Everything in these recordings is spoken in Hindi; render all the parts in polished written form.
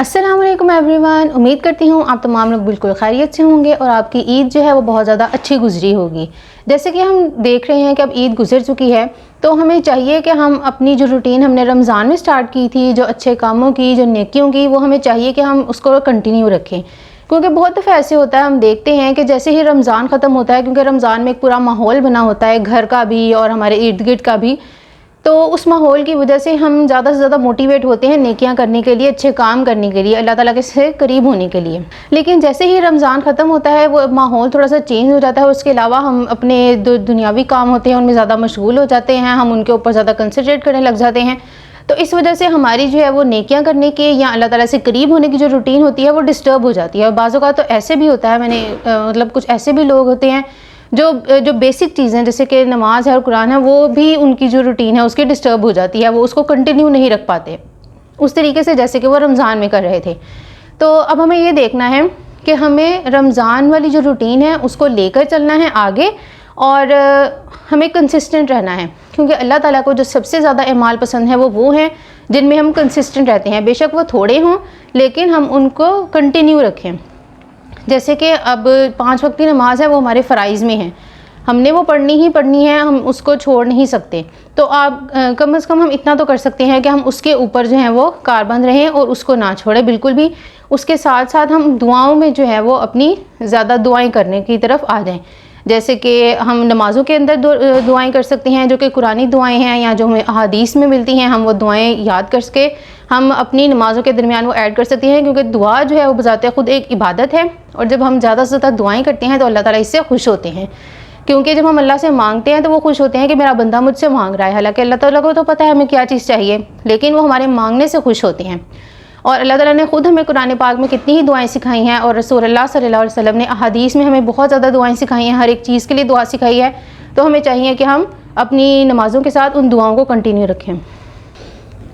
अस्सलाम वालेकुम एवरीवन। उम्मीद करती हूँ आप तमाम लोग बिल्कुल खैरियत से होंगे और आपकी ईद जो है वो बहुत ज़्यादा अच्छी गुजरी होगी। जैसे कि हम देख रहे हैं कि अब ईद गुजर चुकी है, तो हमें चाहिए कि हम अपनी जो रूटीन हमने रमज़ान में स्टार्ट की थी, जो अच्छे कामों की, जो नेकियों की, वो हमें चाहिए कि हम उसको कंटिन्यू रखें। क्योंकि बहुत दफ़ा ऐसे होता है, हम देखते हैं कि जैसे ही रमज़ान ख़त्म होता है, क्योंकि रमज़ान में एक पूरा माहौल बना होता है घर का भी और हमारे इर्द गिर्द का भी, तो उस माहौल की वजह से हम ज़्यादा से ज़्यादा मोटिवेट होते हैं नेकियां करने के लिए, अच्छे काम करने के लिए, अल्लाह ताला के से करीब होने के लिए। लेकिन जैसे ही रमज़ान ख़त्म होता है वो माहौल थोड़ा सा चेंज हो जाता है। उसके अलावा हम अपने दुनियावी काम होते हैं उनमें ज़्यादा मशगूल हो जाते हैं, हम उनके ऊपर ज़्यादा कंसंट्रेट करने लग जाते हैं। तो इस वजह से हमारी जो है वो नेकियां करने के या अल्लाह ताला से करीब होने की जो रूटीन होती है वो डिस्टर्ब हो जाती है। और बाज़ औक़ात तो ऐसे भी होता है, मैंने मतलब कुछ ऐसे भी लोग होते हैं जो बेसिक चीज़ें जैसे कि नमाज है और कुरान है, वो भी उनकी जो रूटीन है उसकी डिस्टर्ब हो जाती है, वो उसको कंटिन्यू नहीं रख पाते उस तरीके से जैसे कि वो रमज़ान में कर रहे थे। तो अब हमें ये देखना है कि हमें रमज़ान वाली जो रूटीन है उसको लेकर चलना है आगे, और हमें कंसिस्टेंट रहना है, क्योंकि अल्लाह ताला को जो सबसे ज़्यादा अमाल पसंद है वो हैं जिनमें हम कंसिस्टेंट रहते हैं। बेशक वो थोड़े हों लेकिन हम उनको कंटिन्यू रखें। जैसे कि अब 5 वक्त की नमाज़ है, वो हमारे फ़राइज़ में है, हमने वो पढ़नी ही पढ़नी है, हम उसको छोड़ नहीं सकते। तो आप कम से कम हम इतना तो कर सकते हैं कि हम उसके ऊपर जो है वो कारबंद रहें और उसको ना छोड़ें बिल्कुल भी। उसके साथ साथ हम दुआओं में जो है वो अपनी ज़्यादा दुआएं करने की तरफ आ जाएं। जैसे कि हम नमाज़ों के अंदर दुआएं कर सकते हैं जो कि कुरानी दुआएं हैं या जो हमें अहादीस में मिलती हैं, हम वो दुआएं याद करके हम अपनी नमाज़ों के दरमियान वो ऐड कर सकते हैं, क्योंकि दुआ जो है वो बज़ाते ख़ुद एक इबादत है। और जब हम ज़्यादा से ज़्यादा दुआएं करते हैं तो अल्लाह ताला इससे खुश होते हैं, क्योंकि जब हम अल्लाह से मांगते हैं तो वो खुश होते हैं कि मेरा बंदा मुझसे मांग रहा है। हालांकि अल्लाह ताला को तो पता है हमें क्या चीज़ चाहिए, लेकिन वो हमारे मांगने से खुश होते हैं। और अल्लाह ताला ने ख़ुद हमें कुरान पाक में कितनी ही दुआएं सिखाई हैं, और रसूलुल्लाह सल्लल्लाहु अलैहि वसल्लम ने अहादीस में हमें बहुत ज़्यादा दुआएं सिखाई हैं, हर एक चीज़ के लिए दुआ सिखाई है। तो हमें चाहिए कि हम अपनी नमाज़ों के साथ उन दुआओं को कंटिन्यू रखें।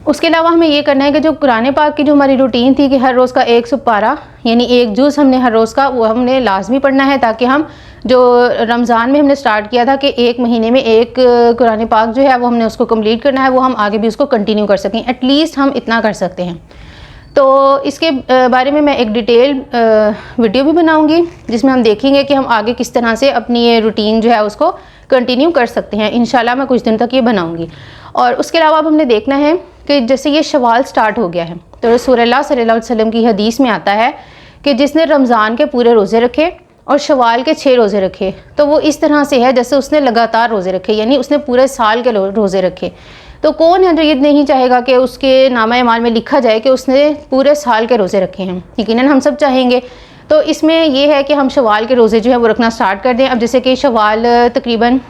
उसके अलावा हमें ये करना है कि जो कुरान पाक की जो हमारी रूटीन थी कि हर रोज़ का 1 सुपारा यानी 1 जुज़ हमने हर रोज़ का वो हमने लाजमी पढ़ना है, ताकि हम जो रमज़ान में हमने स्टार्ट किया था कि 1 महीने में 1 कुरान पाक जो है वो हमने उसको कंप्लीट करना है, वो हम आगे भी उसको कंटिन्यू कर सकें। एटलीस्ट हम इतना कर सकते हैं। तो इसके बारे में मैं एक डिटेल वीडियो भी बनाऊंगी जिसमें हम देखेंगे कि हम आगे किस तरह से अपनी ये रूटीन जो है उसको कंटिन्यू कर सकते हैं। इंशाल्लाह मैं कुछ दिन तक ये बनाऊंगी। और उसके अलावा अब हमने देखना है कि जैसे ये शवाल स्टार्ट हो गया है, तो रसूलुल्लाह सल्लल्लाहु अलैहि वसल्लम की हदीस में आता है कि जिसने रमज़ान के पूरे रोज़े रखे और शवाल के 6 रोज़े रखे, तो वो इस तरह से है जैसे उसने लगातार रोज़े रखे, यानी उसने पूरे साल के रोज़े रखे। तो कौन है जो ये नहीं चाहेगा कि उसके नामा अमाल में लिखा जाए कि उसने पूरे साल के रोज़े रखे हैं? यकीनन हम सब चाहेंगे। तो इसमें यह है कि हम शवाल के रोज़े जो है वो रखना स्टार्ट कर दें। अब जैसे कि शवाल तकरीबन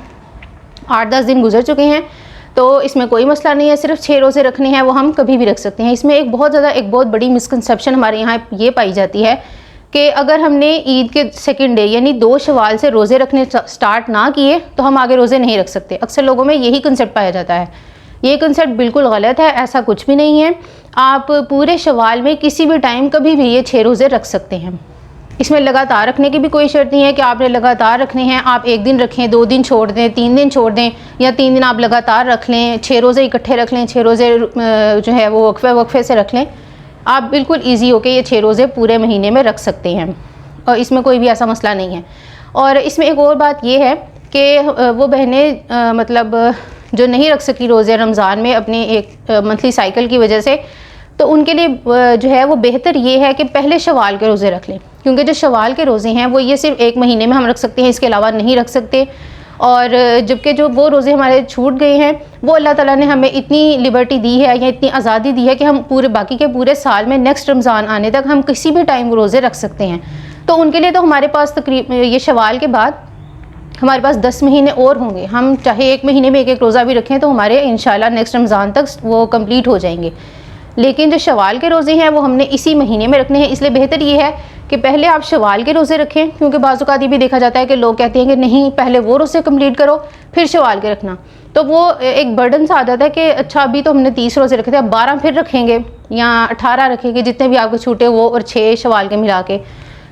8-10 दिन गुजर चुके हैं, तो इसमें कोई मसला नहीं है, सिर्फ 6 रोज़े रखने हैं, वो हम कभी भी रख सकते हैं। इसमें एक बहुत बड़ी मिसकंसेप्शन हमारे यहाँ ये पाई जाती है कि अगर हमने ईद के सेकंड डे यानी 2 शवाल से रोज़े रखने स्टार्ट ना किए तो हम आगे रोज़े नहीं रख सकते। अक्सर लोगों में यही कंसेप्ट पाया जाता है। ये कंसेप्ट बिल्कुल गलत है, ऐसा कुछ भी नहीं है। आप पूरे शवाल में किसी भी टाइम कभी भी ये 6 रोज़े रख सकते हैं। इसमें लगातार रखने की भी कोई शर्त नहीं है कि आपने लगातार रखने हैं। आप 1 दिन रखें, 2 दिन छोड़ दें, 3 दिन छोड़ दें, या 3 दिन आप लगातार रख लें, 6 रोज़े इकट्ठे रख लें, 6 रोज़े जो है वो वक्फे से रख लें। आप बिल्कुल ईजी होकर ये 6 रोज़े पूरे महीने में रख सकते हैं और इसमें कोई भी ऐसा मसला नहीं है। और इसमें एक और बात ये है कि वो बहनें मतलब जो नहीं रख सकी रोज़े रमज़ान में अपनी एक मंथली साइकिल की वजह से, तो उनके लिए जो है वो बेहतर ये है कि पहले शवाल के रोज़े रख लें, क्योंकि जो शवाल के रोज़े हैं वो ये सिर्फ 1 महीने में हम रख सकते हैं, इसके अलावा नहीं रख सकते। और जबकि जो वो रोज़े हमारे छूट गए हैं वो अल्लाह ताला ने हमें इतनी लिबर्टी दी है या इतनी आज़ादी दी है कि हम पूरे बाकी के पूरे साल में नेक्स्ट रमज़ान आने तक हम किसी भी टाइम रोज़े रख सकते हैं। तो उनके लिए तो हमारे पास तकरीबन ये शवाल के बाद हमारे पास 10 महीने और होंगे। हम चाहे 1 महीने में 1-1 रोज़ा भी रखें तो हमारे इंशाल्लाह नेक्स्ट रमज़ान तक वो कंप्लीट हो जाएंगे। लेकिन जो शवाल के रोज़े हैं वो हमने इसी महीने में रखने हैं। इसलिए बेहतर ये है कि पहले आप शवाल के रोज़े रखें, क्योंकि बाज़ औक़ात ये भी देखा जाता है कि लोग कहते हैं कि नहीं पहले वो रोज़े कंप्लीट करो फिर शवाल के रखना, तो वो एक बर्डन सा आ जाता है कि अच्छा अभी तो हमने 30 रोज़े रखे थे, अब 12 फिर रखेंगे या 18 रखेंगे, जितने भी आपके छूटे वो, और 6 शवाल के मिला के।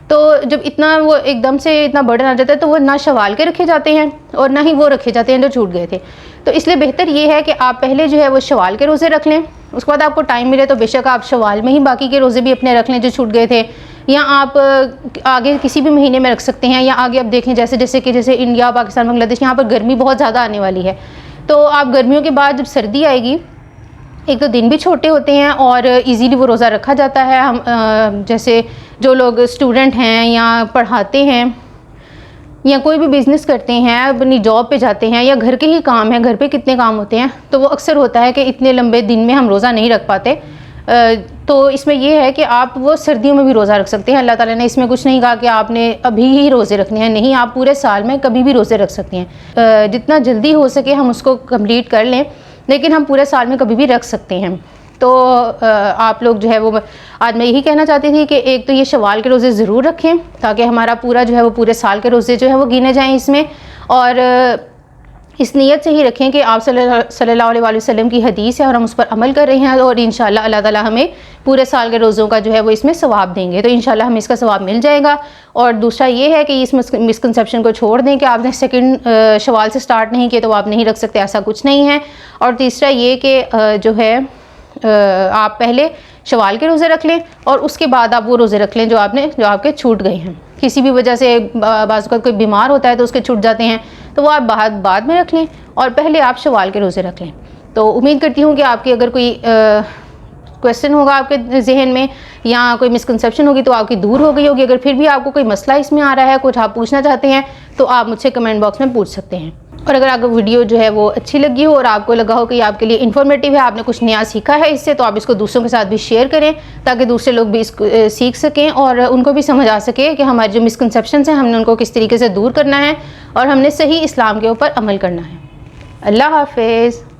तो जब इतना वो एकदम से इतना बर्डन आ जाता है तो वो ना शवाल के रखे जाते हैं और ना ही वो रखे जाते हैं जो छूट गए थे। तो इसलिए बेहतर ये है कि आप पहले जो है वो शवाल के रोज़े रख लें, उसके बाद आपको टाइम मिले तो बेशक आप शवाल में ही बाकी के रोज़े भी अपने रख लें जो छूट गए थे, या आप आगे किसी भी महीने में रख सकते हैं, या आगे आप देखें जैसे इंडिया, पाकिस्तान, बांग्लादेश, यहाँ पर गर्मी बहुत ज़्यादा आने वाली है, तो आप गर्मियों के बाद जब सर्दी आएगी, एक तो दिन भी छोटे होते हैं और इजीली वो रोज़ा रखा जाता है। हम जैसे जो लोग स्टूडेंट हैं या पढ़ाते हैं या कोई भी बिज़नेस करते हैं, अपनी जॉब पे जाते हैं, या घर के ही काम हैं, घर पे कितने काम होते हैं, तो वो अक्सर होता है कि इतने लंबे दिन में हम रोज़ा नहीं रख पाते। तो इसमें यह है कि आप वो सर्दियों में भी रोज़ा रख सकते हैं। अल्लाह ताला ने इसमें कुछ नहीं कहा कि आपने अभी ही रोज़े रखने हैं, नहीं, आप पूरे साल में कभी भी रोज़े रख सकते हैं। जितना जल्दी हो सके हम उसको कंप्लीट कर लें, लेकिन हम पूरे साल में कभी भी रख सकते हैं। तो आप लोग जो है वो, आज मैं यही कहना चाहती थी कि एक तो ये शवाल के रोज़े ज़रूर रखें ताकि हमारा पूरा जो है वो पूरे साल के रोज़े जो है वो गिने जाएं इसमें, और इस नीयत से ही रखें कि आप सल्लल्लाहु अलैहि वसल्लम की हदीस है और हम उस पर अमल कर रहे हैं, और इंशाल्लाह अल्लाह ताला हमें पूरे साल के रोज़ों का जो है वो इसमें सवाब देंगे, तो इंशाल्लाह हमें इसका सवाब मिल जाएगा। और दूसरा ये है कि इस मिसकंसेप्शन को छोड़ दें कि आपने सेकंड शवाल से स्टार्ट नहीं किया तो आप नहीं रख सकते, ऐसा कुछ नहीं है। और तीसरा ये कि जो है आप पहले शवाल के रोज़े रख लें और उसके बाद आप वो रोज़े रख लें जो आपके छूट गए हैं। किसी भी वजह से बाज़ वक़्त कोई बीमार होता है तो उसके छूट जाते हैं, तो वो आप बाद में रख लें और पहले आप शवाल के रोज़े रख लें। तो उम्मीद करती हूँ कि आपकी अगर कोई क्वेश्चन होगा आपके जहन में या कोई मिसकंसेप्शन होगी तो आपकी दूर हो गई होगी। अगर फिर भी आपको कोई मसला इसमें आ रहा है, कुछ आप पूछना चाहते हैं, तो आप मुझसे कमेंट बॉक्स में पूछ सकते हैं। और अगर आपको वीडियो जो है वो अच्छी लगी हो और आपको लगा हो कि आपके लिए इन्फॉर्मेटिव है, आपने कुछ नया सीखा है इससे, तो आप इसको दूसरों के साथ भी शेयर करें ताकि दूसरे लोग भी इसको सीख सकें और उनको भी समझ आ सके कि हमारे जो मिसकंसेप्शंस हैं हमने उनको किस तरीके से दूर करना है और हमने सही इस्लाम के ऊपर अमल करना है। अल्लाह हाफ़िज़।